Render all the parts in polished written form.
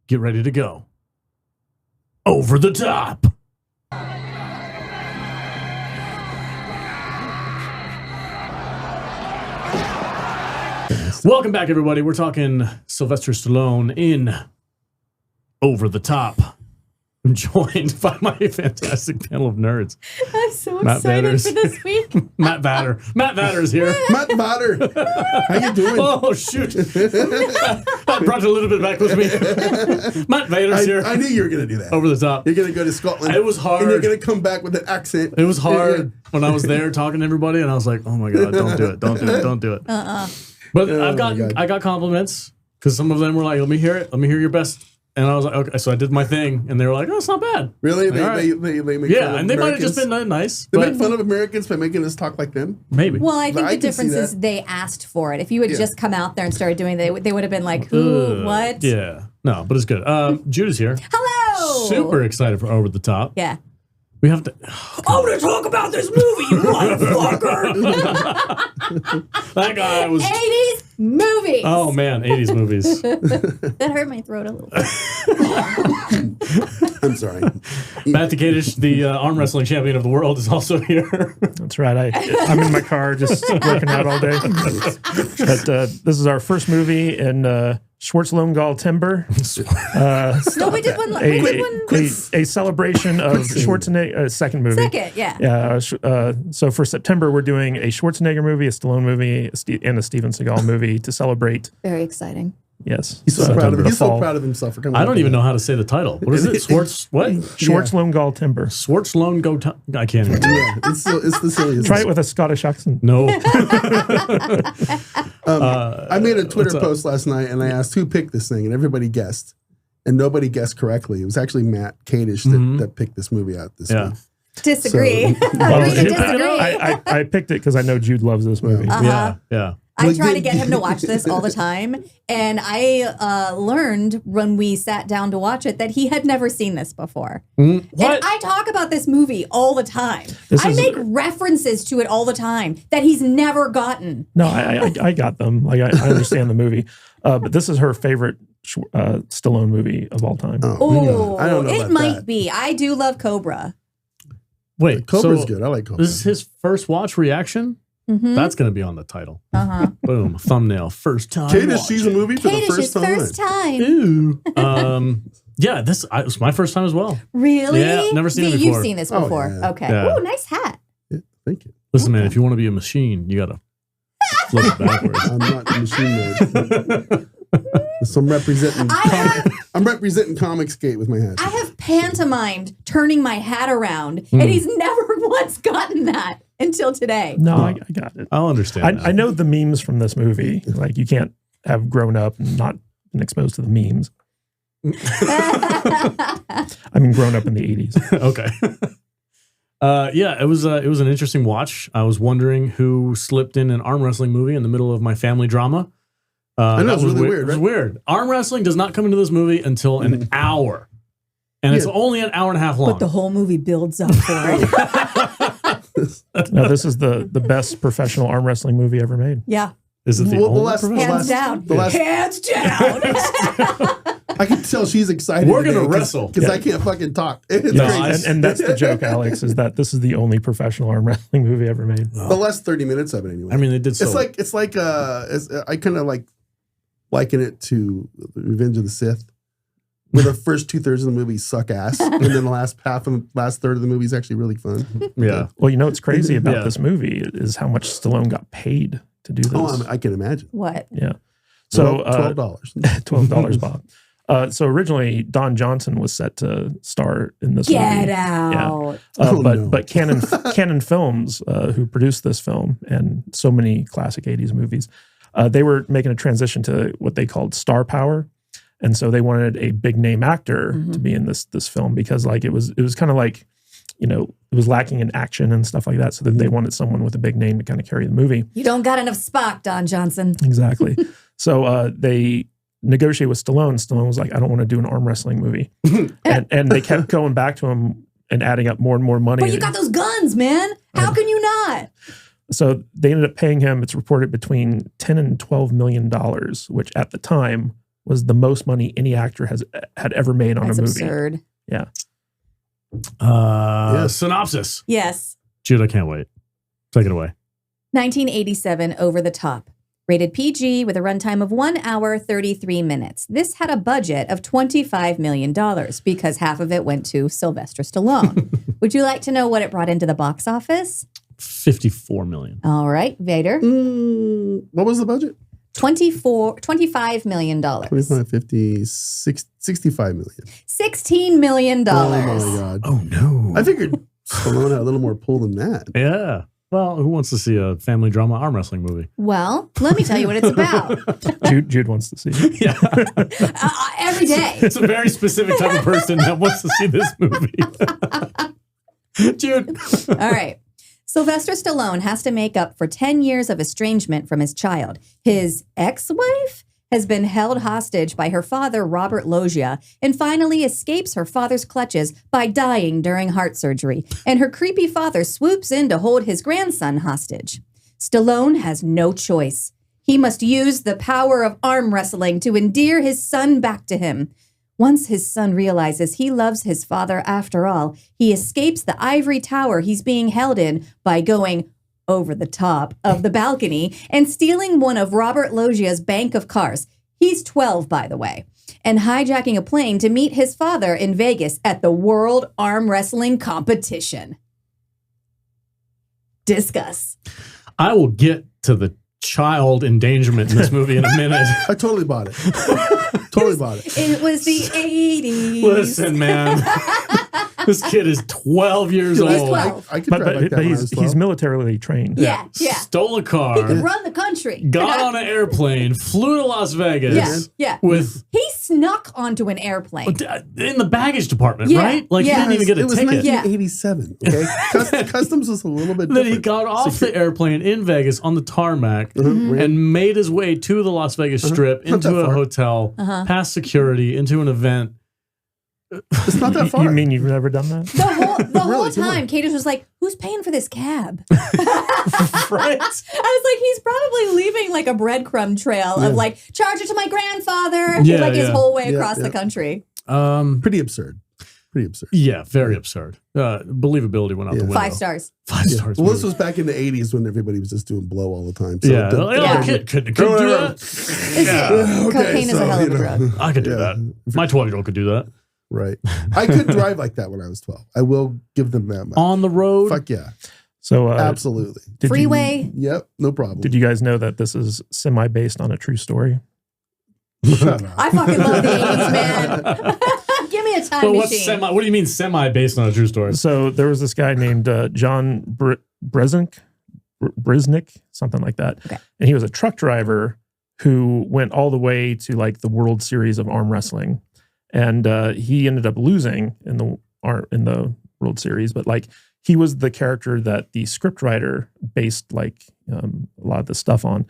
get ready to go. Over the top. Welcome back, everybody. We're talking Sylvester Stallone in Over the Top. I'm joined by my fantastic panel of nerds. I'm so excited for this week. Matt Vatter. Matt Vatter is here. Matt Vatter. How you doing? Oh, shoot. I brought you a little bit back with me. Matt Vader's here. I knew you were going to do that. Over the top. You're going to go to Scotland. It was hard. And you're going to come back with an accent. It was hard when I was there talking to everybody, and I was like, oh, my God, don't do it. Don't do it. Don't do it. But I got compliments because some of them were like, let me hear it. Let me hear your best. And I was like, okay. So I did my thing, and they were like, oh, it's not bad. Really? Like, they make fun of and they Americans? might have just been nice. They make fun of Americans by making us talk like them? Maybe. Well, I think I the difference is they asked for it. If you had just come out there and started doing it, they would have been like, who, what? Yeah. No, but it's good. Jude is here. Hello! Super excited for Over the Top. Yeah. We have to... I want to talk about this movie, you motherfucker! That guy was... 80s movies! Oh, man. 80s movies. That hurt my throat a little bit. I'm sorry. Matthew Kadish, the arm wrestling champion of the world, is also here. That's right. I'm in my car just working out all day. But this is our first movie in Schwarzenegger Timber. No, we did one. A celebration of Schwarzenegger's second movie. Second, yeah. Yeah. So for September, we're doing a Schwarzenegger movie, a Stallone movie, and a Steven Seagal movie to celebrate. Very exciting. Yes. He's so proud of him. He's so proud of himself for coming. I don't even know how to say the title. What is it? Schwarzenegger Timber. Schwarzenegger. I can't even. Yeah, it's the silliest. Try it with a Scottish accent. No. I made a Twitter post last night, and I asked who picked this thing, and everybody guessed. And nobody guessed correctly. It was actually Matt Kadish that picked this movie out this week. Disagree. So, I picked it because I know Jude loves this movie. Yeah. I try to get him to watch this all the time. And I learned when we sat down to watch it that he had never seen this before. What? And I talk about this movie all the time. I make references to it all the time that he's never gotten. No, I got them. Like I understand the movie. But this is her favorite Stallone movie of all time. Oh, I don't know it about might that. be. I do love Cobra. Wait, Cobra's good. I like Cobra. This is his first watch reaction? Mm-hmm. That's going to be on the title. Boom. Thumbnail. First time. Kadish sees a movie for the first time. First time. Ooh. Yeah, this was my first time as well. Really? Yeah, never seen it before. You've seen this before. Oh, yeah. Okay. Yeah. Oh, nice hat. Yeah, thank you. Listen, man, if you want to be a machine, you got to flip it backwards. I'm not a machine mode. So I'm representing. I'm representing Comicsgate with my hat. I have pantomimed turning my hat around, and he's never once gotten that until today. No, I got it. I'll understand. I know the memes from this movie. Like you can't have grown up and not been exposed to the memes. I mean, grown up in the 80s. Okay. Yeah, it was an interesting watch. I was wondering who slipped in an arm wrestling movie in the middle of my family drama. I know, it was really weird. It was weird. Arm wrestling does not come into this movie until an hour. And it's only an hour and a half long. But the whole movie builds up for it. No, this is the best professional arm wrestling movie ever made. Yeah. Is it the only Hands down. Hands down. I can tell she's excited. We're going to wrestle. Because I can't fucking talk. It's crazy. And that's the joke, Alex, is that this is the only professional arm wrestling movie ever made. The last 30 minutes of it, anyway. I mean, they did so. It's like I kind of like liken it to Revenge of the Sith, where the first 2/3 of the movie suck ass, and then the last third of the movie is actually really fun. Yeah. Well, you know what's crazy about this movie is how much Stallone got paid to do this. Oh, I can imagine. What? Yeah. So $12. $12, Bob. So originally, Don Johnson was set to star in this movie. Get out. Yeah. But Canon Films, who produced this film and so many classic 80s movies, they were making a transition to what they called star power. And so they wanted a big name actor to be in this film because like it was kind of like, you know, it was lacking in action and stuff like that. So then they wanted someone with a big name to kind of carry the movie. You don't got enough Spock, Don Johnson. Exactly. So they negotiated with Stallone. Stallone was like, I don't want to do an arm wrestling movie. and they kept going back to him and adding up more and more money. But you got those guns, man. How can you not? So they ended up paying him, it's reported, between $10 and $12 million, which at the time was the most money any actor had ever made on That's a movie. absurd. Yeah. Synopsis. Yes. Jude, I can't wait. Take it away. 1987, Over the Top. Rated PG with a runtime of 1 hour, 33 minutes. This had a budget of $25 million because half of it went to Sylvester Stallone. Would you like to know what it brought into the box office? $54 million. All right, Vader. What was the budget? $25 million. 25, 50, 65 million. $16 million. Oh my God. Oh, no. I figured Stallone had a little more pull than that. Yeah. Well, who wants to see a family drama arm wrestling movie? Well, let me tell you what it's about. Jude wants to see it. Yeah. Every day. It's a very specific type of person that wants to see this movie. Jude. All right. Sylvester Stallone has to make up for 10 years of estrangement from his child. His ex-wife has been held hostage by her father, Robert Loggia, and finally escapes her father's clutches by dying during heart surgery. And her creepy father swoops in to hold his grandson hostage. Stallone has no choice. He must use the power of arm wrestling to endear his son back to him. Once his son realizes he loves his father after all, he escapes the ivory tower he's being held in by going over the top of the balcony and stealing one of Robert Loggia's bank of cars. He's 12, by the way, and hijacking a plane to meet his father in Vegas at the World Arm Wrestling Competition. Discuss. I will get to the child endangerment in this movie in a minute. I totally bought it. Totally bought it. It was the 80s. Listen, man. This kid is 12 years He's old. 12. I could drive like that But when I was 12. he's militarily trained. Yeah. Stole a car. He could run the country. Got on an airplane, flew to Las Vegas. Yeah. With He snuck onto an airplane. in the baggage department, Yeah, right? Like yeah. he didn't even get a It was ticket. 1987. Okay, Customs was a little bit Then different. he got off the airplane in Vegas on the tarmac Mhm. and made his way to the Las Vegas Strip, Not into that a far. hotel, past security, into an event. It's not that far. You mean you've never done that? The whole Really, come on. time, Cadence was like, "Who's paying for this cab?" Right? I was like, "He's probably leaving like a breadcrumb trail of like, charge it to my grandfather, Yeah, like his yeah. whole way Yeah, across yeah. the country." Pretty absurd. Pretty absurd. Yeah, very absurd. Believability went out the Yeah. window. 5 stars. 5 stars. Well, this movie. was back in the 80s when everybody was just doing blow all the time. So Yeah, don't- like, Yeah. oh, kid could do Whatever. that. Cocaine is a hell of a drug. I could do that. My 12-year-old could do that. Right. I could drive like that when I was 12. I will give them that much. On the road. Fuck yeah. So Absolutely. did Freeway. Yep. No problem. Did you guys know that this is semi-based on a true story? Shut up. I fucking love the 80s, man. Give me a time But what's machine. what do you mean semi based on a true story? So there was this guy named John Bresnik, something like that. Okay. And he was a truck driver who went all the way to like the World Series of arm wrestling. And he ended up losing in the World Series, but like he was the character that the scriptwriter based like a lot of the stuff on.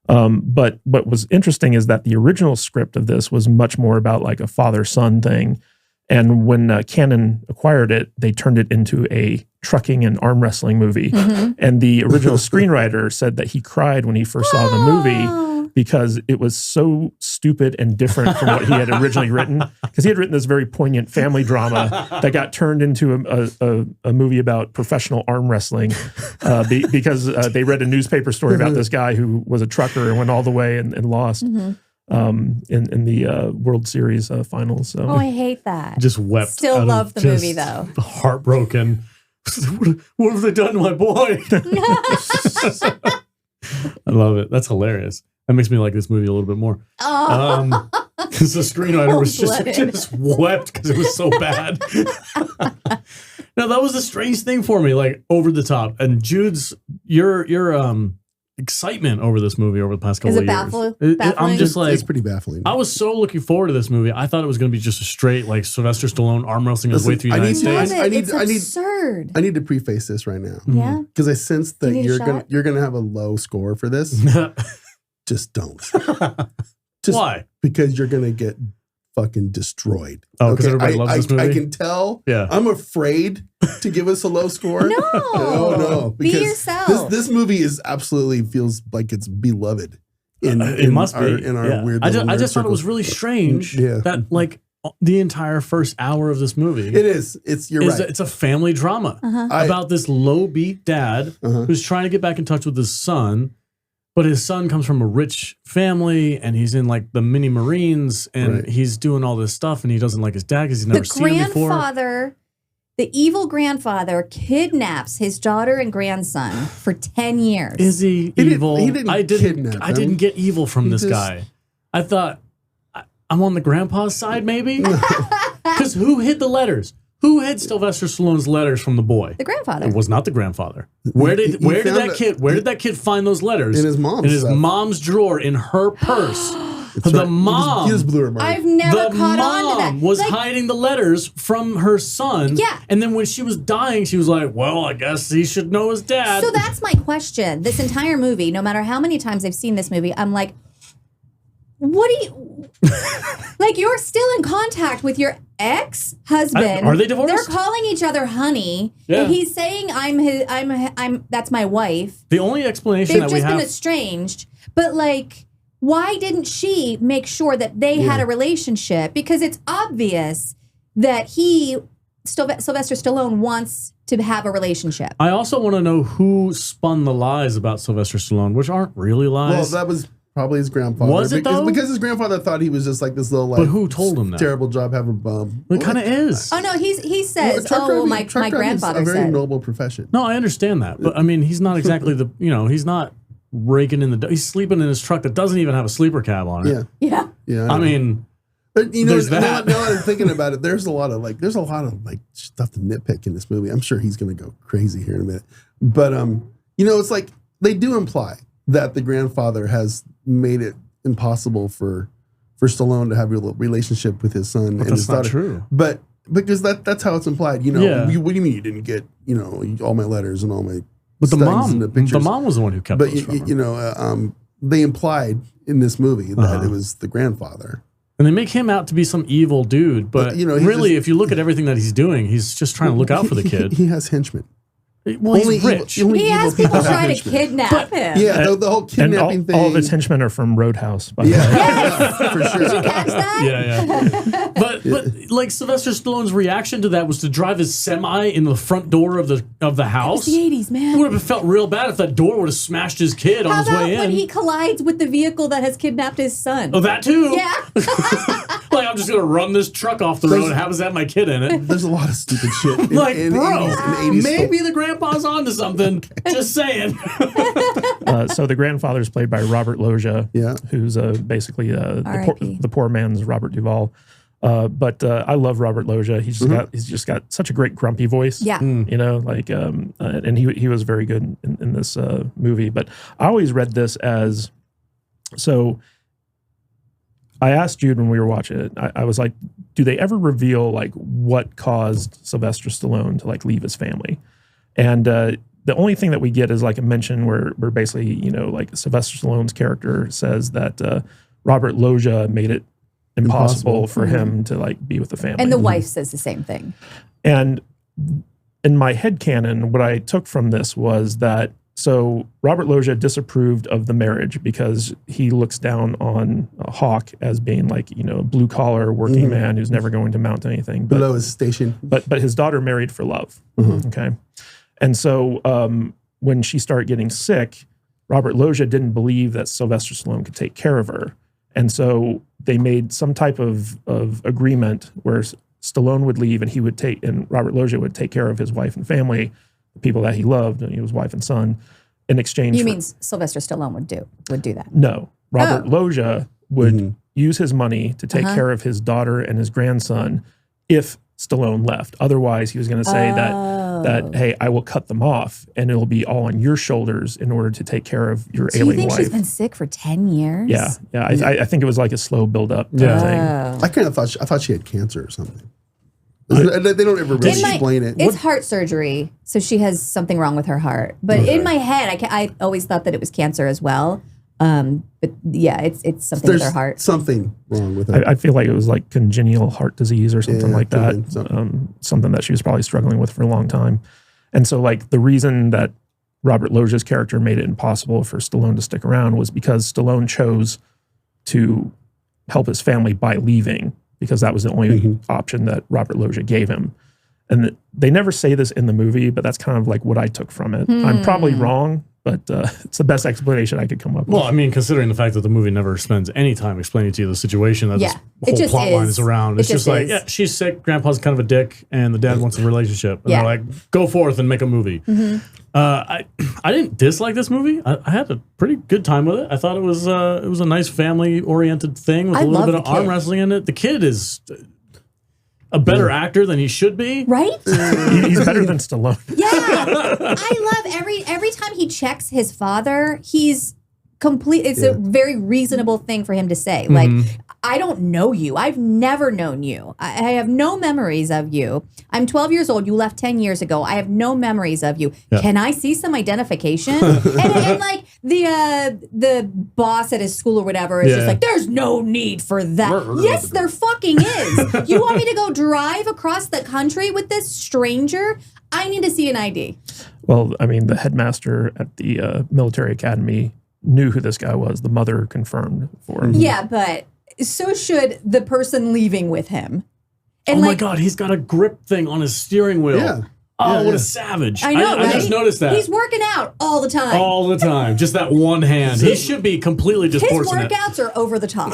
But what was interesting is that the original script of this was much more about like a father-son thing. And when Canon acquired it, they turned it into a trucking and arm wrestling movie. And the original screenwriter said that he cried when he first saw the movie because it was so stupid and different from what he had originally written. Because he had written this very poignant family drama that got turned into a movie about professional arm wrestling because they read a newspaper story about this guy who was a trucker and went all the way and lost in the World Series finals. So. Oh, I hate that. Just wept. Still out of love the just movie, though. Heartbroken. What have they done to my boy? I love it. That's hilarious. That makes me like this movie a little bit more. Because the screenwriter was just wept because it was so bad. Now that was the strange thing for me, like over the top. And Jude's your excitement over this movie over the past couple Is it of years. I'm baffling? just like it's pretty baffling. I was so looking forward to this movie. I thought it was going to be just a straight like Sylvester Stallone arm wrestling his way Listen, through the United Love States. it. I need- It's absurd. I need to preface this right now Yeah. because I sense that You need a you're shot? gonna have a low score for this. Just don't. Just Why? because you're gonna get fucking destroyed. Oh, because everybody loves this movie? I can tell. Yeah. I'm afraid to give us a low score. No. Oh no. Be Because yourself. This movie is absolutely feels like it's beloved it must be in our weird. I just thought it was really strange that like the entire first hour of this movie. It is. You're right. It's a family drama about this low beat dad who's trying to get back in touch with his son. But his son comes from a rich family, and he's in like the mini Marines, and he's doing all this stuff, and he doesn't like his dad because he's never seen him before. The evil grandfather kidnaps his daughter and grandson for 10 years. Is he evil? He didn't kidnap them. I didn't get evil from this guy. I thought I'm on the grandpa's side, maybe, because who hid the letters? Who hid Sylvester Stallone's letters from the boy? The grandfather. It was not the grandfather. Where did that kid find those letters? In his mom's. In his mom's drawer, in her purse. The mom. He just blew her mind. I've never caught on to that. The mom was hiding the letters from her son. Yeah. And then when she was dying, she was like, "Well, I guess he should know his dad." So that's my question. This entire movie, no matter how many times I've seen this movie, I'm like, what do you like? You're still in contact with your ex-husband. Are they divorced? They're calling each other honey. Yeah. And he's saying that's my wife. The only explanation They've that we just have been estranged. But like, why didn't she make sure that they had a relationship? Because it's obvious that Sylvester Stallone wants to have a relationship. I also want to know who spun the lies about Sylvester Stallone, which aren't really lies. Well, that was probably his grandfather. Was it though? Because his grandfather thought he was just like this little like. But who told him that? Terrible job having a bum. It kind of is. Oh no, he says, my grandfather said. A very said. noble profession. No, I understand that, but I mean, he's not exactly he's not raking in the. He's sleeping in his truck that doesn't even have a sleeper cab on it. Yeah. I mean. But there's that. Now that I'm thinking about it, there's a lot of stuff to nitpick in this movie. I'm sure he's going to go crazy here in a minute. But it's like they do imply that the grandfather has made it impossible for Stallone to have a relationship with his son and his daughter. That's not true. But because that's how it's implied. What do you mean you didn't get all my letters and all my but the pictures? mom was the one who kept those from her. They implied in this movie that it was the grandfather. And they make him out to be some evil dude, but really, if you look at everything that he's doing, he's just trying to look out for the kid. He has henchmen. Well, he's rich. He has people trying to kidnap him. Yeah, the whole kidnapping thing. All of his henchmen are from Roadhouse, by the way. Yes! For sure. Did you catch that? Yeah. But like Sylvester Stallone's reaction to that was to drive his semi in the front door of the house. It was the 80s, man. It would have felt real bad if that door would have smashed his kid on his way in. How about when he collides with the vehicle that has kidnapped his son? Oh, that too? Yeah. Like, I'm just going to run this truck off the road and have my kid in it. There's a lot of stupid shit. Maybe the grandpa's onto something. Just saying. So the grandfather's played by Robert Loggia, who's basically the poor man's Robert Duvall. But I love Robert Loggia. He's just got such a great grumpy voice. Yeah. And he was very good in this movie. But I always read this as, so I asked Jude when we were watching it, I was like, do they ever reveal like what caused Sylvester Stallone to like leave his family? And the only thing that we get is like a mention where basically, like Sylvester Stallone's character says that Robert Loggia made it impossible for him to like be with the family. And the wife says the same thing. And in my headcanon, what I took from this was that, so Robert Loggia disapproved of the marriage because he looks down on Hawk as being like, a blue collar working man who's never going to mount anything. Below his station. But his daughter married for love. Okay. And so when she started getting sick, Robert Loggia didn't believe that Sylvester Stallone could take care of her. And so they made some type of agreement where Stallone would leave and Robert Loggia would take care of his wife and family, the people that he loved, his wife and son, in exchange. You mean Sylvester Stallone would do that? No. Robert Loggia would use his money to take care of his daughter and his grandson if Stallone left. Otherwise, he was going to say that, hey, I will cut them off and it'll be all on your shoulders in order to take care of your ailing wife. Do you think she's been sick for 10 years? Yeah. I think it was like a slow build-up thing. I kind of thought she had cancer or something. They don't ever really explain it. It's heart surgery, so she has something wrong with her heart. But in my head, I always thought that it was cancer as well. But yeah, it's something with her heart. Something wrong with her. I feel like it was like congenital heart disease or something like that. Something that she was probably struggling with for a long time. And so like the reason that Robert Loggia's character made it impossible for Stallone to stick around was because Stallone chose to help his family by leaving, because that was the only option that Robert Loggia gave him. And they never say this in the movie, but that's kind of like what I took from it. I'm probably wrong, but it's the best explanation I could come up with. Well, I mean, considering the fact that the movie never spends any time explaining to you the situation that this whole plot line is around. It's just like, yeah, she's sick, grandpa's kind of a dick, and the dad wants a relationship. And they're like, go forth and make a movie. I didn't dislike this movie. I had a pretty good time with it. I thought it was a nice family-oriented thing with a little bit of arm wrestling in it. The kid is a better actor than he should be. Right? He's better than Stallone. Yeah. I love every time he checks his father, he's complete. It's a very reasonable thing for him to say. Like, I don't know you. I've never known you. I have no memories of you. I'm 12 years old. You left 10 years ago. I have no memories of you. Yeah. Can I see some identification? and like the boss at his school or whatever is just like, there's no need for that. Yes, there fucking is. You want me to go drive across the country with this stranger? I need to see an ID. Well, I mean, the headmaster at the military academy knew who this guy was. The mother confirmed for him. Yeah, but so should the person leaving with him. And my God, he's got a grip thing on his steering wheel. Yeah. Oh, what a savage. I know, right? I just noticed that. He's working out all the time. All the time. Just that one hand. He should be completely just His forcing it. workouts are over the top.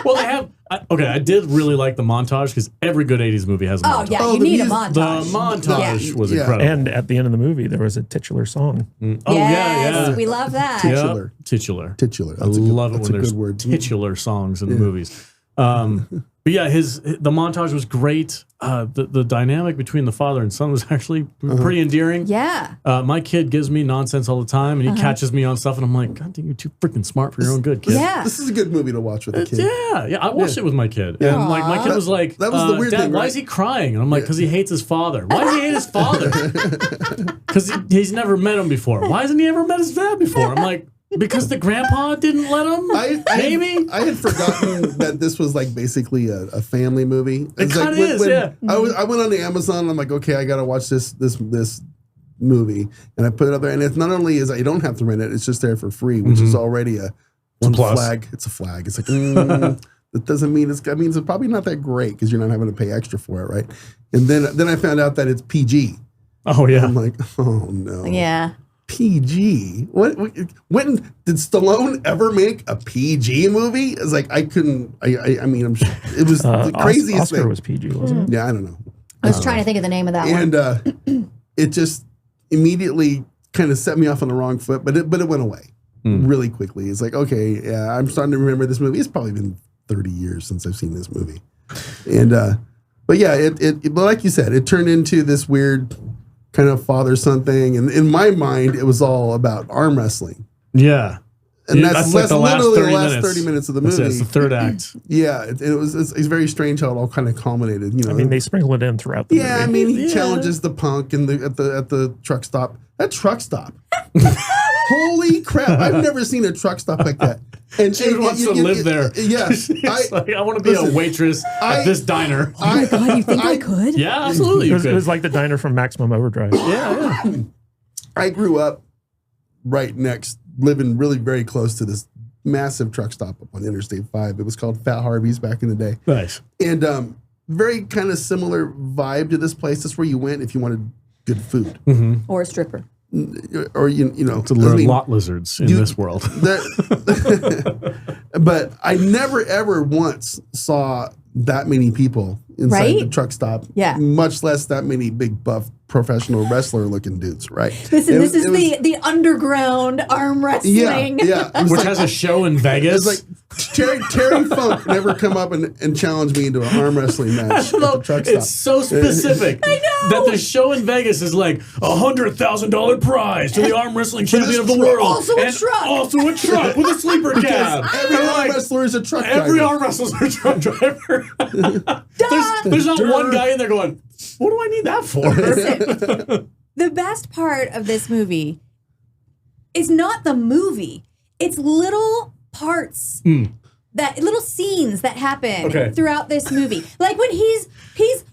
Well, they have... I did really like the montage, because every good 80s movie has a montage. Oh, yeah, you need a montage. The montage was incredible. And at the end of the movie, there was a titular song. Oh, yes, we love that. Titular. Titular. Titular. I love it when there's titular songs in the movies. But yeah, the montage was great. The dynamic between the father and son was actually pretty endearing. Yeah. My kid gives me nonsense all the time, and he catches me on stuff, and I'm like, God dang, you're too freaking smart for your own good, kid. Yeah. This is a good movie to watch with a kid. Yeah. I watched it with my kid. And like my kid was like, that was the weird Dad, thing, why right? is he crying? And I'm like, because he hates his father. Why does he hate his father? Because he's never met him before. Why hasn't he ever met his dad before? I'm like, because the grandpa didn't let him? Maybe? I had forgotten that this was like basically a family movie. It kind of is, yeah. I went on the Amazon and I'm like, okay, I got to watch this movie. And I put it up there. And it's not only is you don't have to rent it, it's just there for free, which is already a flag. It's a flag. It's like, that doesn't mean that means it's probably not that great because you're not having to pay extra for it, right? And then I found out that it's PG. Oh, yeah. And I'm like, oh, no. Yeah. PG? When did Stallone ever make a PG movie? It's like I mean, I'm sure it was the craziest Oscar thing. was PG, wasn't it? Yeah, I don't know. I was trying to think of the name of that one. And it just immediately kind of set me off on the wrong foot, but it went away really quickly. It's like, okay, yeah, I'm starting to remember this movie. It's probably been 30 years since I've seen this movie, and but yeah, but like you said, it turned into this weird kind of father-son thing, and in my mind, it was all about arm wrestling. Yeah. And that's like the literally the last 30 minutes of the movie. It's the third act. Yeah, it's very strange how it all kind of culminated. You know, I mean, they sprinkle it in throughout the movie. I mean, he challenges the punk at the truck stop. That truck stop. Holy crap! I've never seen a truck stop like that. And She wants to live there. Yes, I want to be a waitress at this diner. Oh my God, you think I could? Yeah, absolutely. It was like the diner from Maximum Overdrive. Yeah. I grew up living really very close to this massive truck stop up on Interstate 5. It was called Fat Harvey's back in the day. Nice. And very kind of similar vibe to this place. That's where you went if you wanted good food. Or a stripper. Or, you know. To learn lot lizards in this world. But I never, ever once saw that many people inside the truck stop. Yeah. Much less that many big, buff, professional wrestler-looking dudes, right? Listen, this is the underground arm wrestling. Yeah. Which has a show in Vegas. It's like Terry Funk never come up and challenge me into an arm wrestling match at the truck stop. It's so specific. I know. That the show in Vegas is like $100,000 prize to the arm wrestling champion of the world. Also a truck. Also a truck with a sleeper cab. Every arm wrestler is a truck driver. Every arm wrestler is a truck driver. there's not one guy in there going, what do I need that for? Listen, the best part of this movie is not the movie. It's little parts, that little scenes that happen throughout this movie. Like when he's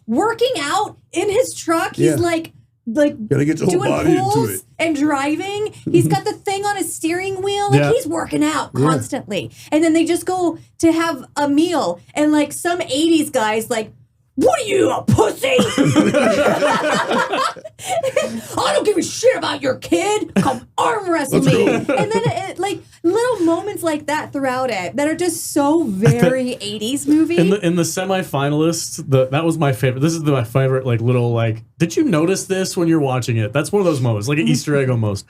working out in his truck, he's like like Gotta get your whole doing body into pulls it. and driving. He's got the thing on his steering wheel. Like he's working out constantly. And then they just go to have a meal. And like some 80s guys like, what are you, a pussy? I don't give a shit about your kid. Come arm wrestle me. And then like little moments like that throughout it that are just so very 80s movie. In the semifinalists, that was my favorite. This is my favorite like little like, did you notice this when you're watching it? That's one of those moments, like an Easter egg almost.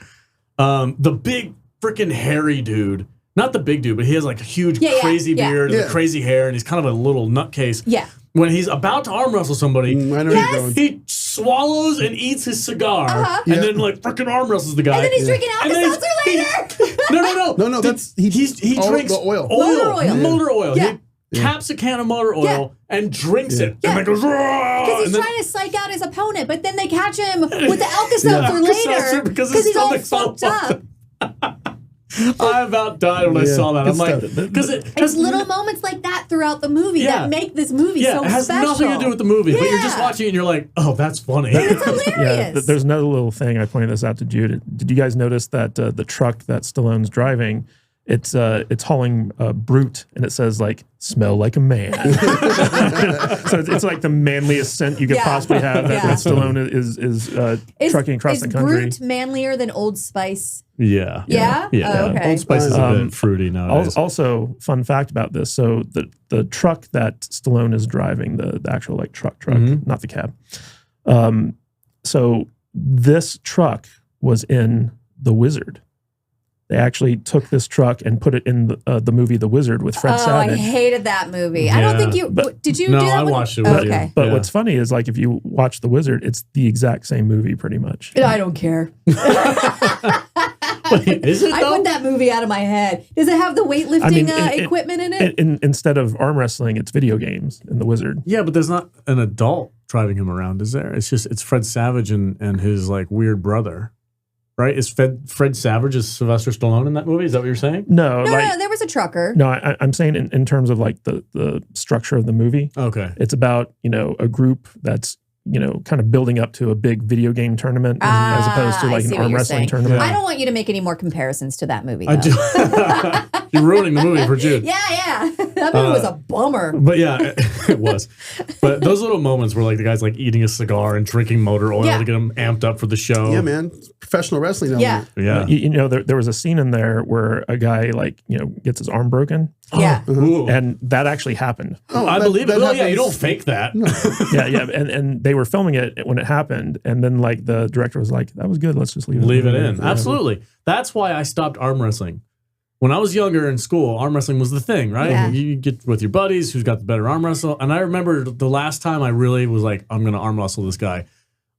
The big freaking hairy dude. Not the big dude, but he has like a huge crazy beard and the crazy hair, and he's kind of a little nutcase. Yeah. When he's about to arm wrestle somebody, he swallows and eats his cigar, and then like freaking arm wrestles the guy. And then he's drinking Alka-Seltzer later. No. That's he drinks the oil. Motor oil. Yeah. He caps a can of motor oil and drinks it, and then goes. Because he's trying to psych out his opponent, but then they catch him with the Alka-Seltzer later because he's all fucked up. I about died when I saw that. I'm like, because it's little moments like that throughout the movie that make this movie so special. It has nothing to do with the movie, but you're just watching it and you're like, oh, that's funny. It's hilarious. There's another little thing. I pointed this out to Jude. Did you guys notice that the truck that Stallone's driving, it's hauling Brute, and it says like, smell like a man. So it's like the manliest scent you could possibly have that Stallone is trucking across the country. Is Brute manlier than Old Spice? Yeah. Yeah? Oh, okay. Old Spice is a bit fruity nowadays. Also, fun fact about this. So the truck that Stallone is driving, the actual like truck, not the cab. So this truck was in The Wizard. They actually took this truck and put it in the movie The Wizard with Fred Savage. I hated that movie. I don't think you... did you do that? No, I watched it with you. But what's funny is, like, if you watch The Wizard, it's the exact same movie, pretty much. I don't care. Wait, is it, though? I put that movie out of my head. Does it have the weightlifting equipment in it? Instead of arm wrestling, it's video games in The Wizard. Yeah, but there's not an adult driving him around, is there? It's Fred Savage and his, like, weird brother. Right? Is Fred Savage is Sylvester Stallone in that movie? Is that what you're saying? No, no, there was a trucker. No, I'm saying in terms of like the structure of the movie. Okay. It's about, a group that's, kind of building up to a big video game tournament as opposed to like an arm wrestling tournament. I don't want you to make any more comparisons to that movie. You're ruining the movie for Jude. Yeah. That movie was a bummer. But yeah, it was. But those little moments where like the guy's like eating a cigar and drinking motor oil to get him amped up for the show. Yeah, man. Professional wrestling element. Yeah. There was a scene in there where a guy gets his arm broken. Yeah. And that actually happened. Oh, I believe it. Oh, yeah, you don't fake that. No. Yeah. And they were filming it when it happened. And then like the director was like, that was good. Let's just leave it in. Absolutely. That's why I stopped arm wrestling. When I was younger in school, arm wrestling was the thing, right? Yeah. You get with your buddies who's got the better arm wrestle. And I remember the last time I really was like, I'm going to arm wrestle this guy.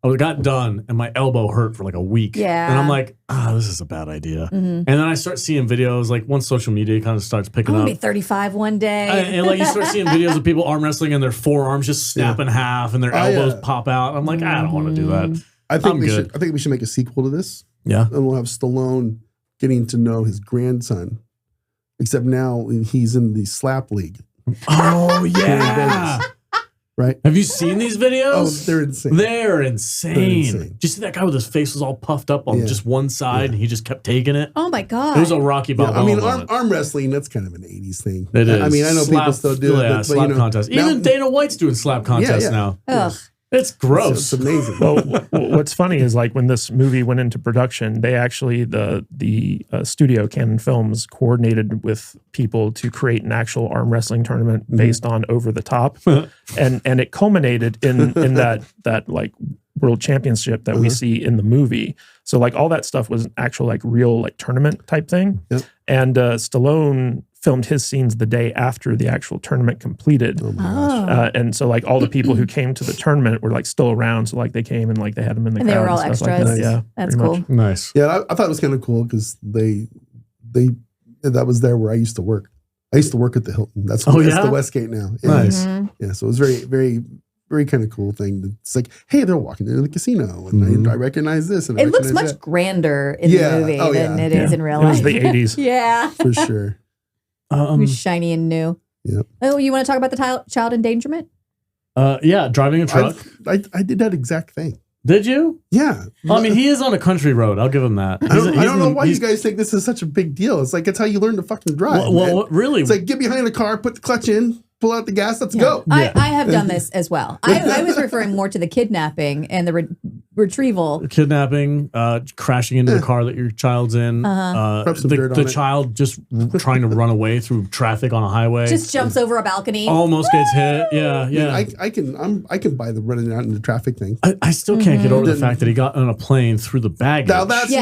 I got done and my elbow hurt for like a week. Yeah. And I'm like, this is a bad idea. Mm-hmm. And then I start seeing videos, like once social media kind of starts picking up. I'm going to be 35 one day. And like you start seeing videos of people arm wrestling and their forearms just snap in half and their elbows pop out. I'm like, I don't want to do that. I think we should make a sequel to this. Yeah. And we'll have Stallone getting to know his grandson. Except now he's in the slap league. Oh, yeah. Right? Have you seen these videos? Oh, they're insane. They're insane. Did you see that guy with his face was all puffed up on just one side and he just kept taking it? Oh, my God. It was a Rocky Balboa. Arm wrestling, that's kind of an 80s thing. It is. I mean, I know people still do it. But, slap contest. Even Dana White's doing slap contests now. Ugh. It's gross. It's amazing. Well, what's funny is like when this movie went into production, they actually the studio Canon Films coordinated with people to create an actual arm wrestling tournament based on Over the Top, and it culminated in that like world championship that we see in the movie. So like all that stuff was an actual like real like tournament type thing, and Stallone filmed his scenes the day after the actual tournament completed. Oh my gosh. And so like all the people who came to the tournament were like still around. So like they came and like they had them in the crowd. And they were all and extras. Like that. Yeah, that's cool. much. Nice. Yeah, I thought it was kind of cool because they that was there where I used to work. I used to work at the Hilton. That's the Westgate now. Yeah. Nice. Yeah, so it was very, very, very kind of cool thing. It's like, hey, they're walking into the casino, and I recognize this. And it looks much grander in the movie than it is in real life. It was the 80s. Yeah. For sure. It was shiny and new. Yeah. Oh, you want to talk about the child endangerment? Yeah, driving a truck. I did that exact thing. Did you? Yeah. I mean, he is on a country road. I'll give him that. I don't know why you guys think this is such a big deal. It's like, it's how you learn to fucking drive. Well, really? It's like, get behind the car, put the clutch in, pull out the gas, let's go. I have done this as well. I was referring more to the kidnapping and the retrieval. Kidnapping, crashing into the car that your child's in, the child just trying to run away through traffic on a highway. Just jumps over a balcony. Almost gets hit. Yeah. I can buy the running out into traffic thing. I still can't get over the fact that he got on a plane through the baggage. Now that's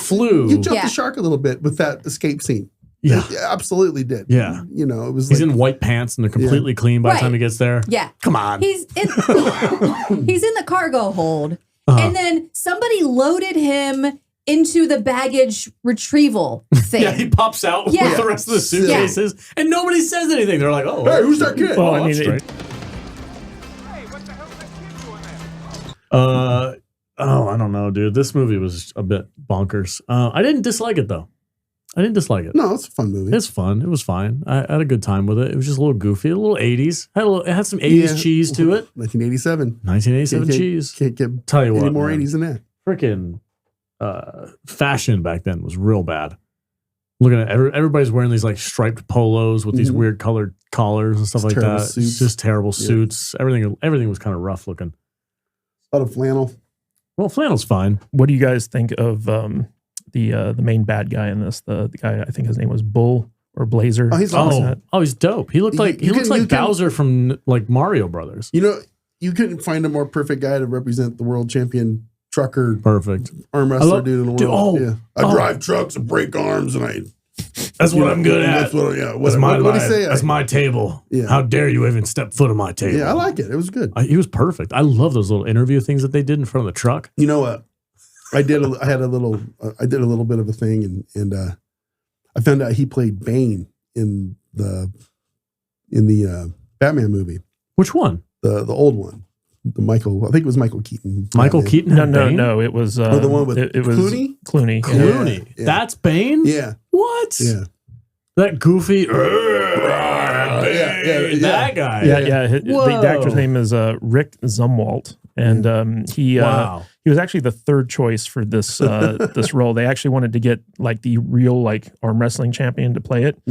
flew. You jumped the shark a little bit with that escape scene. Yeah. It absolutely did. Yeah. You know, it was he's in white pants and they're completely clean by the time he gets there. Yeah. Come on. He's in the cargo hold. And then somebody loaded him into the baggage retrieval thing. Yeah, he pops out with the rest of the suitcases and nobody says anything. They're like, oh, hey, who's that kid? Well, that's straight. Hey, what the hell's that kid doing there? I don't know, dude. This movie was a bit bonkers. I didn't dislike it though. I didn't dislike it. No, it's a fun movie. It's fun. It was fine. I had a good time with it. It was just a little goofy, a little 80s. It had some 80s cheese to it. 1987. 1987 cheese. Can't get Tell you any what, more man. 80s than that. Freaking fashion back then was real bad. Looking at everybody's wearing these like striped polos with these weird colored collars and stuff like that. Suits. It's just terrible suits. Everything was kind of rough looking. A lot of flannel. Well, flannel's fine. What do you guys think of the main bad guy in this? The guy, I think his name was Bull or Blazer. Oh, he's awesome. He's dope. He looks like Bowser from like Mario Brothers. You know, you couldn't find a more perfect guy to represent the world champion trucker, perfect arm wrestler dude in the world. I drive trucks and break arms, and that's what I'm good at. That's what, that's my what did he say? That's my table. Yeah. How dare you even step foot on my table? Yeah, I like it. It was good. He was perfect. I love those little interview things that they did in front of the truck. You know what? I did a little bit of a thing, and I found out he played Bane in the Batman movie. Which one? The old one. I think it was Michael Keaton. Michael Keaton? No. It was the one with it was Clooney. Clooney. Yeah. That's Bane. Yeah. What? Yeah. That goofy. That guy. Yeah. The actor's name is Rick Zumwalt, and he was actually the third choice for this this role. They actually wanted to get like the real like arm wrestling champion to play it,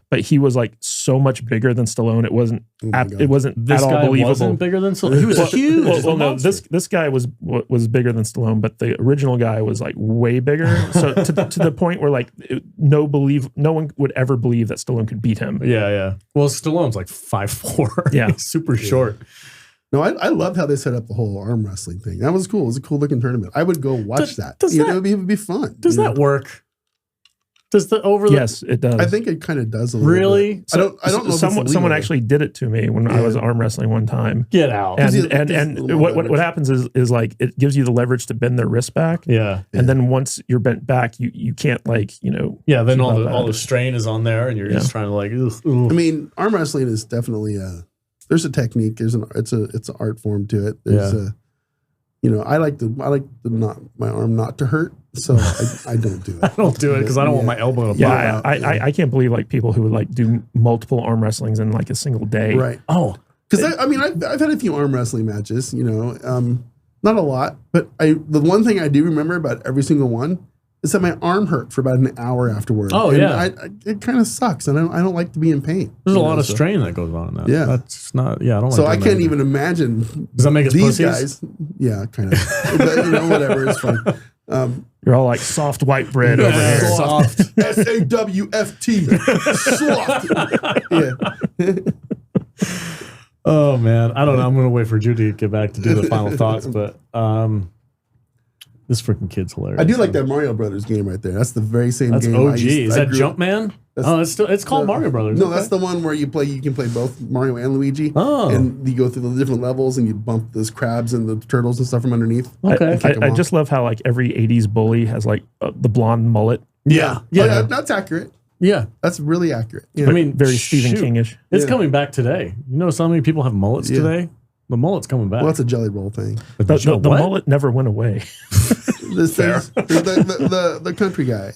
but he was like so much bigger than Stallone. It wasn't this at all guy believable. Wasn't bigger than Stallone. He was huge. Well, no, this guy was bigger than Stallone, but the original guy was like way bigger. So to the point where like no one would ever believe that Stallone could beat him. Yeah. Well, Stallone's like 5'4". Yeah, he's super short. No, I love how they set up the whole arm wrestling thing. That was cool. It was a cool looking tournament. I would go watch that. It would be fun. Does that work? Does the Yes, it does. I think it kind of does a little really? bit. I don't know. Someone actually did it to me when I was arm wrestling one time. Get out. And what happens is like it gives you the leverage to bend their wrist back. Yeah. And then once you're bent back, you can't like, then all the strain is on there and you're just trying to like I mean, arm wrestling is definitely there's a technique. It's an art form to it. There's I like my arm not to hurt, so I don't do it. I don't do it because I don't want my elbow to pop out. I can't believe like people who would like do multiple arm wrestlings in like a single day. Right. Oh, because I've had a few arm wrestling matches. Not a lot, but the one thing I do remember about every single one is that my arm hurt for about an hour afterward. Oh, and it kind of sucks, and I don't like to be in pain. There's a lot of strain that goes on in that. Yeah, that's not. Yeah, I don't. So I can't even imagine. Does that make us these pussies? guys? Yeah, kind of. But, whatever. It's fun. You're all like soft white bread over here. Soft. SAWFT. Soft. Yeah. Oh man, I don't know. I'm gonna wait for Judy to get back to do the final thoughts, but this freaking kid's hilarious. I do like that Mario Brothers game right there. That's the very same game. That's OG. Is that Jumpman? It's called Mario Brothers. No, that's the one where you can play both Mario and Luigi. Oh. And you go through the different levels and you bump those crabs and the turtles and stuff from underneath. Okay. I just love how like every 80s bully has like the blonde mullet. Yeah. That's accurate. Yeah. That's really accurate. Yeah. I mean, very Stephen King-ish. It's coming back today. You know how many people have mullets today? The mullet's coming back. Well, that's a jelly roll thing. The mullet never went away. The country guy.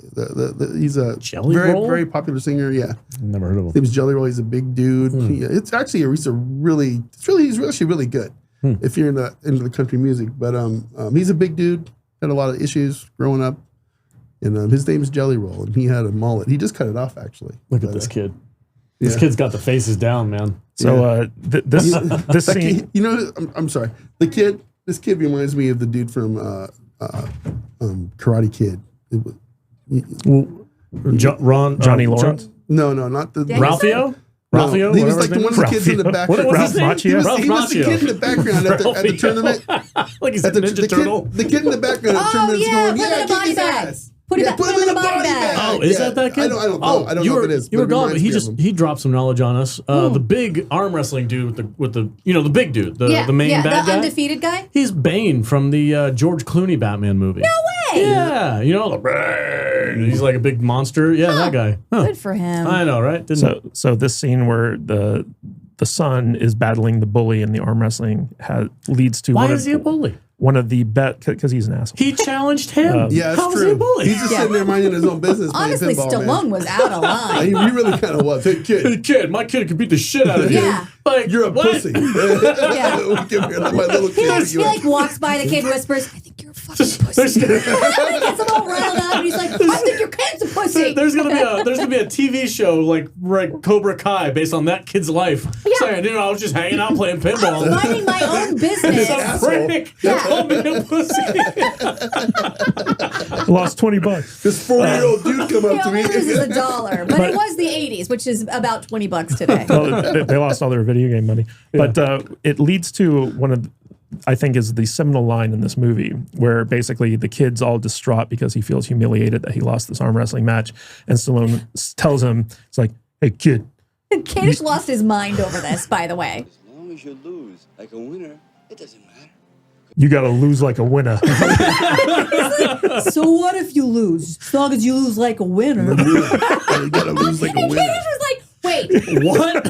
He's a Jelly very Roll? very popular singer. Yeah, never heard of him. His name's Jelly Roll. He's a big dude. It's actually he's actually really good. if you're into the country music. But he's a big dude, had a lot of issues growing up. And his name's Jelly Roll, and he had a mullet. He just cut it off, actually. Look at this kid. This kid's got the faces down, man. So this scene, kid, you know, I'm sorry. This kid reminds me of the dude from Karate Kid. Johnny Lawrence. No, not the Ralphio. Ralphio. He was like one of the kids in the background. What was his name? He was the kid in the background at the tournament. Like he's a Ninja Turtle. The kid in the background at the tournament is going, put him in a body bag. Put him in a body bag. Oh, is that kid? I don't know. I don't know if it is. You were gone, but he dropped some knowledge on us. The big arm wrestling dude with the the big dude, the main bad guy, the undefeated guy. He's Bane from the George Clooney Batman movie. No way. Yeah, the Bane. He's like a big monster. Yeah, that guy. Huh. Good for him. I know, right? So this scene where the son is battling the bully in the arm wrestling leads to why is he a bully? One of the because he's an asshole. He challenged him. Yeah, that's How true. Was he a bully? He's just sitting there minding his own business. Honestly, Stallone was out of line. He really kind of was. Hey, kid. My kid could beat the shit out of you. Yeah. Like, you're a pussy. Yeah. My little kid. He like walks by the kid, whispers, "I think you're a fucking pussy." He gets him all riled up, and he's like, "I think your kid's a pussy." There's gonna be a TV show like Cobra Kai based on that kid's life. Yeah. Saying, I was just hanging out playing pinball. I was minding my own business. Some prick called me a pussy. Lost $20. This 40-year-old dude come up to me. This is $1, but it was the '80s, which is about $20 today. Well, they lost all their video game money, but it leads to one of, I think, is the seminal line in this movie, where basically the kid's all distraught because he feels humiliated that he lost this arm wrestling match, and Stallone tells him, "It's like, hey kid." The kid just lost his mind over this, by the way. As long as you lose like a winner, it doesn't matter. You got to lose like a winner. So what if you lose? As long as you lose like a winner. You got to lose like a And winner. Kate was like, wait, What?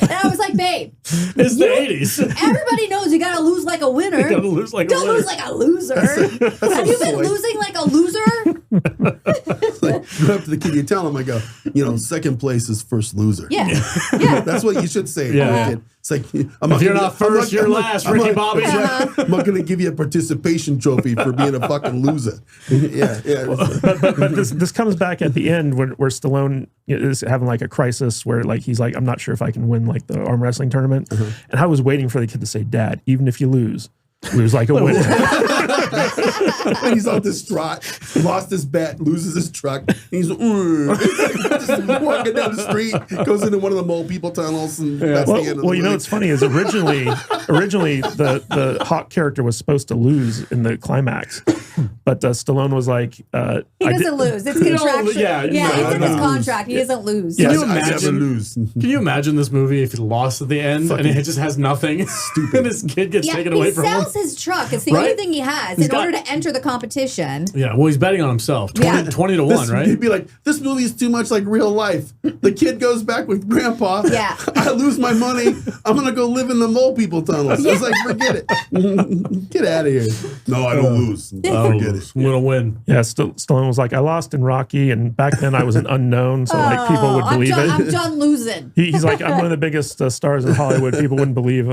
and I was like, babe, It's the 80s. everybody knows you gotta lose like a winner. You gotta lose like a Don't winner. lose like a loser. Have you been losing like a loser? Like, go up to the kid, you tell him, I go, second place is first loser. Yeah. That's what you should say. Yeah. Kid. It's like, If you're not first, you're last, Ricky Bobby. I'm not going to give you a participation trophy for being a fucking loser. Yeah. but this comes back at the end where Stallone is having like a crisis where like he's like, I'm not sure if I can win like the arm wrestling tournament. And I was waiting for the kid to say, "Dad, even if you lose like a winner." He's all distraught, lost his bet, loses his truck. And he's just walking down the street, goes into one of the mole people tunnels, and that's the end of the Well, movie. what's funny is originally the Hawk character was supposed to lose in the climax, but Stallone was like, He doesn't lose. It's contractual. yeah, It's in his contract. He doesn't lose. Can you I never imagine? lose. Can you imagine this movie if it lost at the end and it just has nothing? Stupid. And his kid gets taken away from him. He sells his truck. It's the only Right? thing he has He's in order to enter the competition. Yeah, well, he's betting on himself. 20 to 1, right? He'd be like, this movie is too much like real life. The kid goes back with grandpa. Yeah. I lose my money. I'm going to go live in the mole people tunnels. It's like, forget it. Get out of here. No, I don't lose. Forget it. I'm going to win. yeah, Stallone was like, I lost in Rocky, and back then I was an unknown, so like people would believe I'm it. done losing. He's like, I'm one of the biggest stars in Hollywood. People wouldn't believe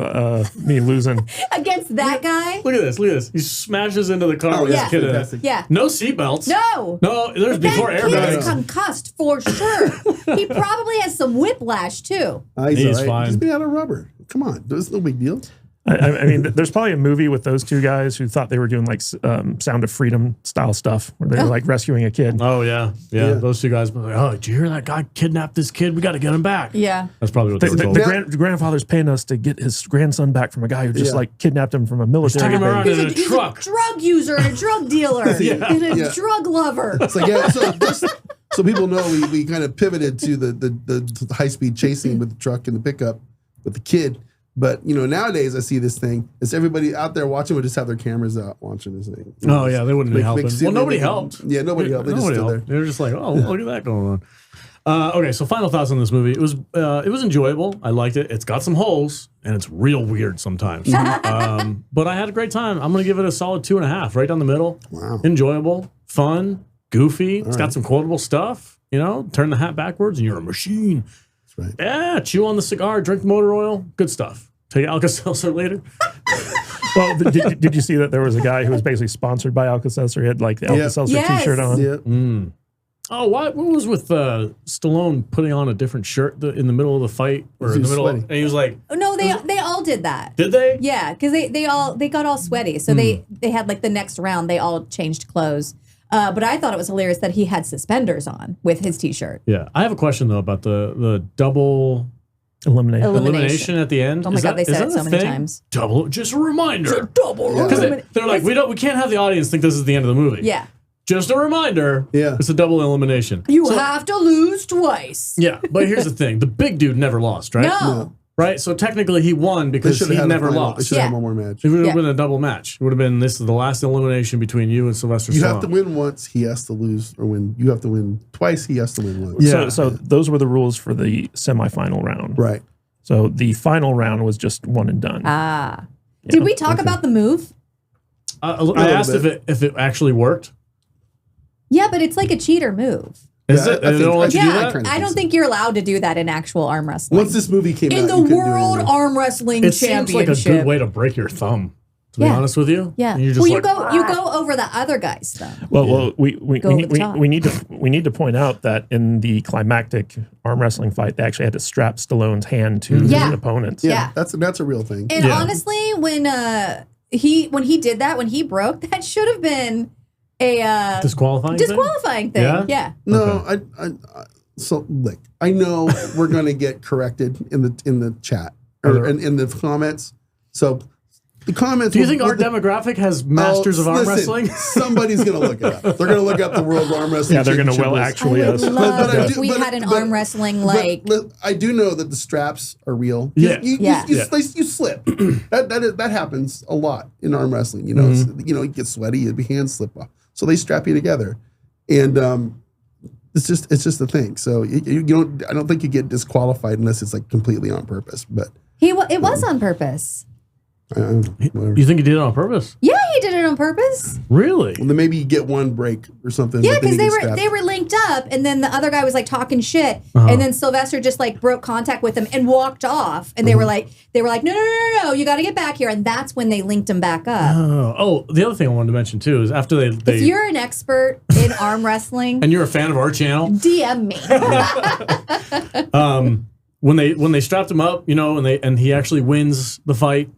me losing. Against that guy? Look at this. Look at this. He smashes into the car with yeah. his kid in it. Fantastic. Yeah. No seatbelts. No. No, there's That before kid airbags. is concussed for sure. He probably has some whiplash too. He's He's fine. He's made out of rubber. Come on. There's no big deal. I mean, there's probably a movie with those two guys who thought they were doing like Sound of Freedom style stuff where they were like rescuing a kid. Oh, yeah. Yeah. Those two guys were like, oh, did you hear that guy kidnapped this kid? We got to get him back. Yeah. That's probably what they were told. The grandfather's paying us to get his grandson back from a guy who just like kidnapped him from a military taking him base. around in a He's truck. a drug user and a drug dealer and a drug lover. It's like, so people know we kind of pivoted to the high-speed chasing with the truck and the pickup with the kid. But, nowadays I see this thing. It's everybody out there watching would just have their cameras out watching this thing. Oh, yeah. They wouldn't be helping. Well, nobody helped. Yeah, nobody helped. They just stood there. They were just like, oh, look at that going on. Okay, so final thoughts on this movie. It was enjoyable. I liked it. It's got some holes, and it's real weird sometimes. But I had a great time. I'm going to give it a solid 2.5, right down the middle. Wow. Enjoyable, fun, goofy. It's got some quotable stuff. Turn the hat backwards, and you're a machine. That's right. Yeah, chew on the cigar, drink motor oil. Good stuff. take Alka-Seltzer later. Well, did you see that there was a guy who was basically sponsored by Alka-Seltzer? He had like the Alka-Seltzer Yes. T-shirt on. Yeah. Oh, what was with Stallone putting on a different shirt in the middle of the fight, or He in the was middle? sweaty. And he was like, Oh, no, they all did that. "Did they?" Yeah, because they got all sweaty. So they had like the next round, they all changed clothes. But I thought it was hilarious that he had suspenders on with his T-shirt. Yeah, I have a question though about the double elimination at the end. Oh my God, they said it so many times. Double, just a reminder. Double. Yeah. Because they're like, we can't have the audience think this is the end of the movie. Yeah. Just a reminder. Yeah. It's a double elimination. You have to lose twice. Yeah, but here's the thing: the big dude never lost, right? No. Right. So technically, he won They because should he have had never They lost. should have Yeah. one more match. It would have Yeah. been a double match. It would have been this is the last elimination between you and Sylvester You Stallone. have to win once. He has to lose or win. You have to win twice. He has to win once. Yeah. So those were the rules for the semifinal round. Right. So the final round was just one and done. Ah. Did we talk about the move? I asked if it actually worked. Yeah, but it's like a cheater move. Is Yeah, it? I They think- don't let you I- do Yeah, that? kinda I think don't so. think you're allowed to do that in actual arm wrestling. Once this movie came in out, the you couldn't do it World anymore. Arm Wrestling It seems like a Championship. good way to break your thumb. To be Yeah. honest with you. Yeah. And you're just Well, like, you go over the other guy's thumb. Well, we Go over the top. need to point out that in the climactic arm wrestling fight, they actually had to strap Stallone's hand to Yeah. his opponent. Yeah. That's a real thing. And Yeah. honestly, when he did that, when he broke, that should have been a disqualifying. disqualifying thing. Yeah? Yeah. No, so look, I know we're gonna get corrected in the chat or in the comments. So the comments. Do you think our demographic has masters of arm wrestling? Somebody's gonna look it up. They're gonna look up the World Arm Wrestling. Yeah, they're going to Championship list. actually. I would love But I if do- we but- had an but- arm wrestling But like. I do know that the straps are real. Yeah. You slip. That happens a lot in arm wrestling. You know, you get sweaty, your hands slip off. So they strap you together, and it's just a thing. So you don't. I don't think you get disqualified unless it's like completely on purpose. But It was on purpose. whatever. You think he did it on purpose? Yeah, he did it on purpose. Really? Well, then maybe you get one break or something. Yeah, but then because you get strapped. they were linked up, and then the other guy was like talking shit, Uh-huh. and then Sylvester just like broke contact with him and walked off, and they were like, no, you got to get back here, and that's when they linked him back up. Oh, the other thing I wanted to mention too is after they If you're an expert in arm wrestling, and you're a fan of our channel, DM me. when they strapped him up, and he actually wins the fight,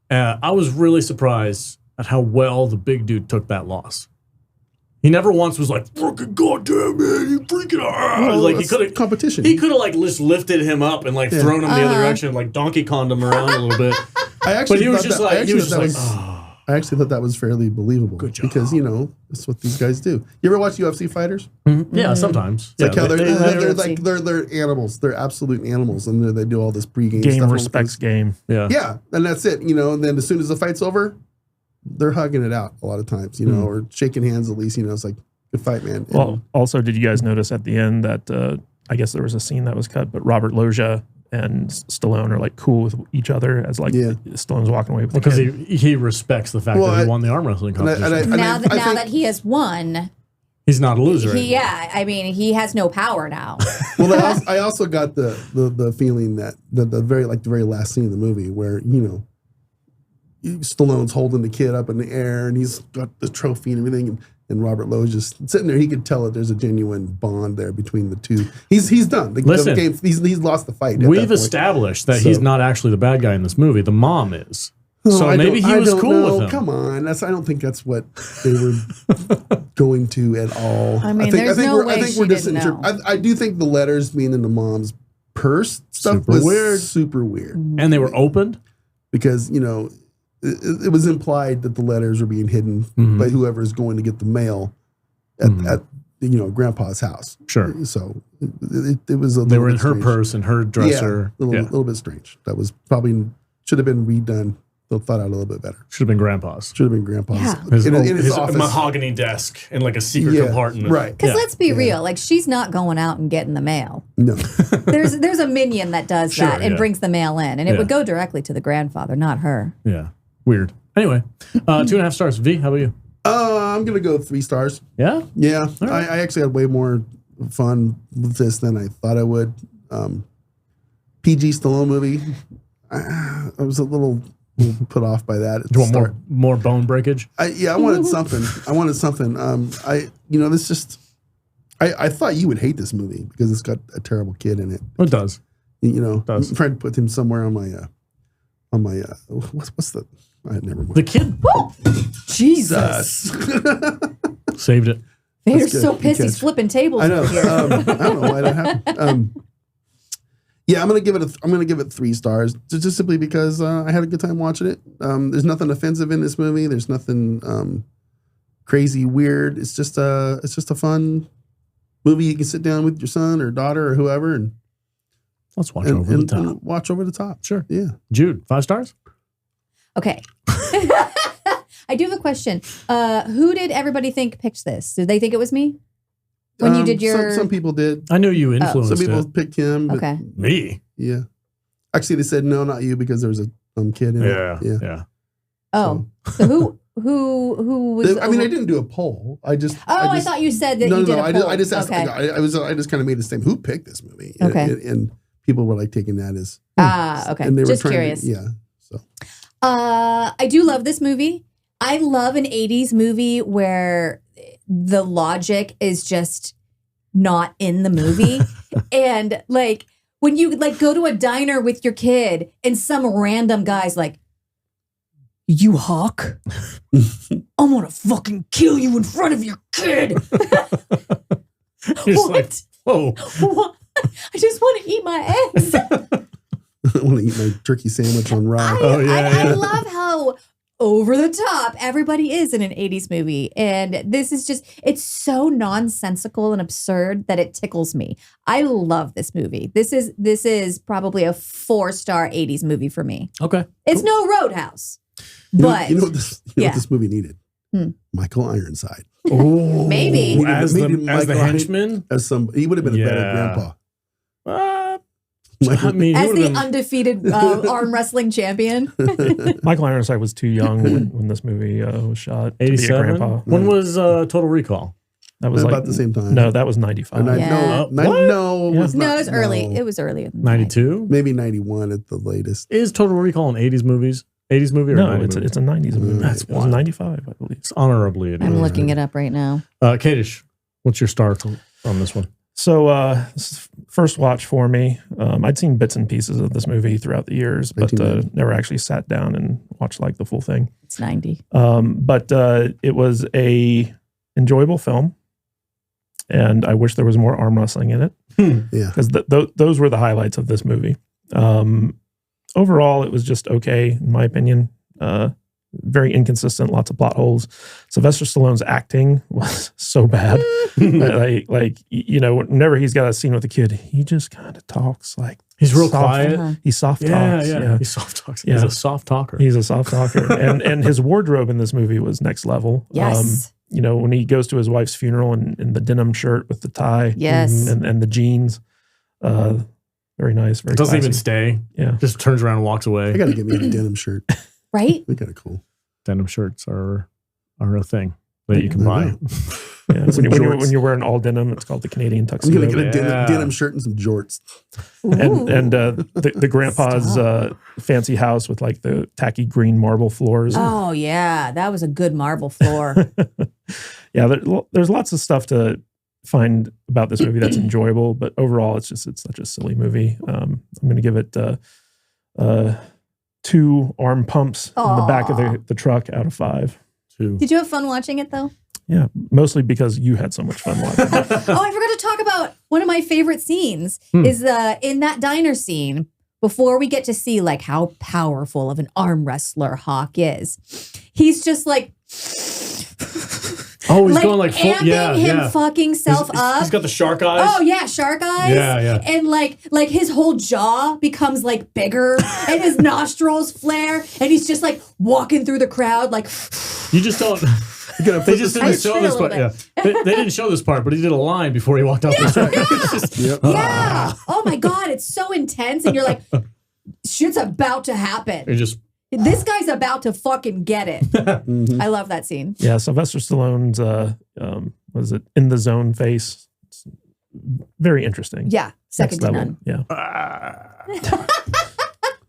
I was really surprised at how well the big dude took that loss. He never once was like, "Freaking goddamn man, you freaking!" Like he it's could have competition. He could have like just lifted him up and like thrown him the other direction, like Donkey Konged him around a little bit. I actually But he was thought just that- I like, he actually was thought just that like, was- I actually thought that was fairly believable. Good job. Because that's what these guys do. You ever watch UFC fighters? yeah, sometimes. It's like how they're UFC. they're animals. They're absolute animals, and they do all this pregame Game stuff. respects game. yeah. Yeah, and that's it. And then as soon as the fight's over, they're hugging it out a lot of times. Or shaking hands at least. It's like good fight, man. And Well, also, did you guys notice at the end that I guess there was a scene that was cut, but Robert Loggia and Stallone are like cool with each other as like Stallone's walking away with Because the kid. he respects the fact Well, that he I- won the arm wrestling competition. now I that think- he has won, He's not a loser. anymore. he has no power now. Well, I also got the feeling that the very last scene of the movie where Stallone's holding the kid up in the air and he's got the trophy and everything, and Robert Loggia's sitting there. He could tell that there's a genuine bond there between the two. He's done. The Listen, game, he's lost the fight. at that We've point. established that he's not actually the bad guy in this movie. The mom is. Oh, So I maybe don't- he I was don't cool know. with him. Come on, I don't think that's what they were going to at all. I mean, think, there's I think no we're, way I think she we're didn't disinter- I do think the letters being in the mom's purse stuff Super was weird. super weird And they were opened. because it was implied that the letters were being hidden by whoever is going to get the mail at Grandpa's house. Sure. So it was a They little were in bit her strange. purse and her dresser. Yeah, a little bit strange. That was probably should have been redone. Thought out a little bit better. Should have been Grandpa's. Should have been Grandpa's Yeah. in his office. mahogany desk in like a secret Yeah, compartment. right. Because Yeah. let's be real, like she's not going out and getting the mail. No. There's a minion that does Sure, that and yeah. brings the mail in, and it Yeah. would go directly to the grandfather, not her. Yeah. Weird. Anyway, 2.5 stars. V, how about you? I'm gonna go 3 stars. Yeah? Yeah, I actually had way more fun with this than I thought I would. PG Stallone movie. I was a little put off by that. Do you want more bone breakage? I wanted something. I thought you would hate this movie because it's got a terrible kid in it. It does. I'm trying to put him somewhere on my what's the never mind. The kid. Jesus. Saved it. Vader's good. so Good pissed catch. he's flipping tables I know. over here. I don't know why that happened. Yeah, I'm gonna give it 3 stars just simply because I had a good time watching it. There's nothing offensive in this movie. There's nothing crazy weird. It's just a fun movie you can sit down with your son or daughter or whoever and let's watch over the top. And watch over the top. Sure. Yeah. Jude, 5 stars? Okay. I do have a question. Who did everybody think picked this? Did they think it was me? When you did your... Some people did. I knew you influenced Some people it. picked him. But Okay. Me? Yeah. Actually, they said, no, not you, because there was a kid in it. Yeah. Oh. So who was... I didn't do a poll. I thought you said that you did a poll. I just asked. Okay. I just kind of made a statement. Who picked this movie? Okay. And people were like taking that as... Okay. And they were Just trying curious. yeah. So. I do love this movie. I love an 80s movie where the logic is just not in the movie. And like when you like go to a diner with your kid and some random guy's like, "You hawk? I'm gonna fucking kill you in front of your kid." You're like, whoa. What? I just want to eat my eggs. I want to eat my turkey sandwich on raw. I love how over the top everybody is in an 80s movie. And this is just, it's so nonsensical and absurd that it tickles me. I love this movie. This is probably a 4-star 80s movie for me. Okay. It's no Roadhouse. You But know what this movie needed? Michael Ironside. Oh, Maybe. As the henchman? He would have been a better grandpa. I mean, as the undefeated arm wrestling champion. Michael Ironside was too young when this movie was shot. 87. When was Total Recall? That was about the same time. No, that was 95. Yeah. No, it was No, not. it was early. No. It was earlier than 92? Maybe 91 at the latest. Is Total Recall an 80s movie? 80s movie or No, 90s it's movie? a 90s movie. That's it was wild. 95, I believe. It's honorably it I'm is. looking it up right now. Kadish, what's your star on this one? So this is first watch for me. I'd seen bits and pieces of this movie throughout the years, but never actually sat down and watched like the full thing. It's 90. But it was a enjoyable film, and I wish there was more arm wrestling in it. Yeah, because those were the highlights of this movie. Overall, it was just okay, in my opinion. Very inconsistent, lots of plot holes. Sylvester Stallone's acting was so bad. Whenever he's got a scene with a kid, he just kind of talks like he's real soft, quiet. He soft talks. Yeah. He soft talks. Yeah. He's a soft talker. He's a soft talker. and his wardrobe in this movie was next level. Yes. When he goes to his wife's funeral in the denim shirt with the tie. Yes. And the jeans. Very nice. Very doesn't classy. even stay. Yeah. Just turns around and walks away. I got to get me a denim shirt. Right? They're kind of cool. Denim shirts are a thing that you can buy. Yeah. When you're wearing all denim, it's called the Canadian I'm tuxedo. going to get a denim shirt and some jorts. And the grandpa's fancy house with like the tacky green marble floors. Oh, yeah. That was a good marble floor. Yeah, there's lots of stuff to find about this movie that's enjoyable, but overall, it's such a silly movie. I'm going to give it 2 arm pumps in the back of the truck out of 5. 2. Did you have fun watching it, though? Yeah, mostly because you had so much fun watching it. I forgot to talk about one of my favorite scenes is in that diner scene before we get to see like how powerful of an arm wrestler Hawk is. He's just like... Oh, he's going like full, amping him fucking self up. He's got the shark eyes. Oh yeah, shark eyes. Yeah. And like his whole jaw becomes like bigger, and his nostrils flare, and he's just like walking through the crowd like. You just don't. They just didn't show this part. Yeah, they didn't show this part, but he did a line before he walked out the track. Yeah. Oh my god, it's so intense, and you're like, shit's about to happen. It just. This guy's about to fucking get it. I love that scene. Yeah, Sylvester Stallone's was it in the zone face? It's very interesting. Yeah, second Next to level. none. Yeah.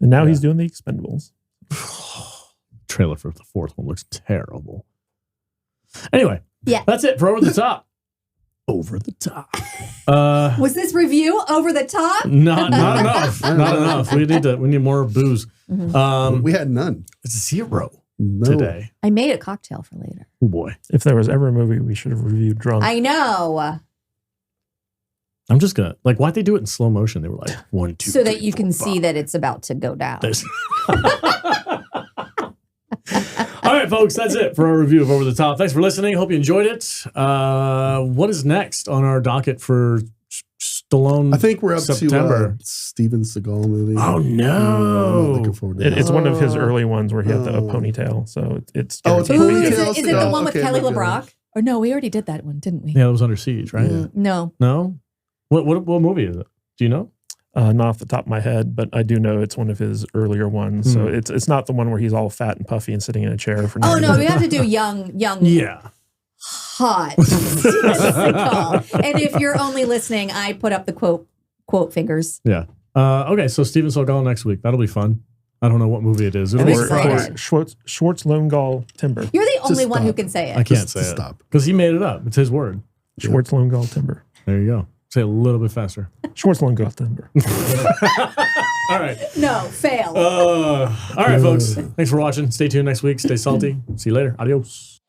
And now he's doing the Expendables. Trailer for the fourth one looks terrible. Anyway, Yeah. that's it for Over the Top. Over the Top. Was this review over the top? Not enough. Not enough. We need more booze. We had none. 0 No. today. I made a cocktail for later. Oh boy. If there was ever a movie we should have reviewed drunk. I know. I'm just gonna why'd they do it in slow motion? They were like 1, 2, So that 3, you 4, can 5. see that it's about to go down. There's- All right, folks, that's it for our review of Over the Top. Thanks for listening. Hope you enjoyed it. What is next on our docket for Stallone? I think we're up September. to Steven Seagal movie. Oh I'm no! looking forward to It's that. one of his early ones where he had the ponytail. So it's Oh, it's guaranteed to Ooh, be is good. Ponytail it the Seagal. one with Okay, Kelly okay. LeBrock? Or no, we already did that one, didn't we? Yeah, it was Under Siege, right? No. No. What movie is it? Do you know? Not off the top of my head, but I do know it's one of his earlier ones. So it's not the one where he's all fat and puffy and sitting in a chair for Oh, no, 90 we have to do young, Yeah. hot. Seagal. And if you're only listening, I put up the quote fingers. Yeah. Okay, so Steven Seagal next week. That'll be fun. I don't know what movie it is. It'll I'm be excited. Schwartz Longall Timber. You're the only one who stop. can say I it. can't say it. Stop. Because he made it up. It's his word. Schwartz Longall Timber. There you go. Say it a little bit faster. Schwartz Longall Timber. All right. No, fail. All right, folks. Thanks for watching. Stay tuned next week. Stay salty. See you later. Adios.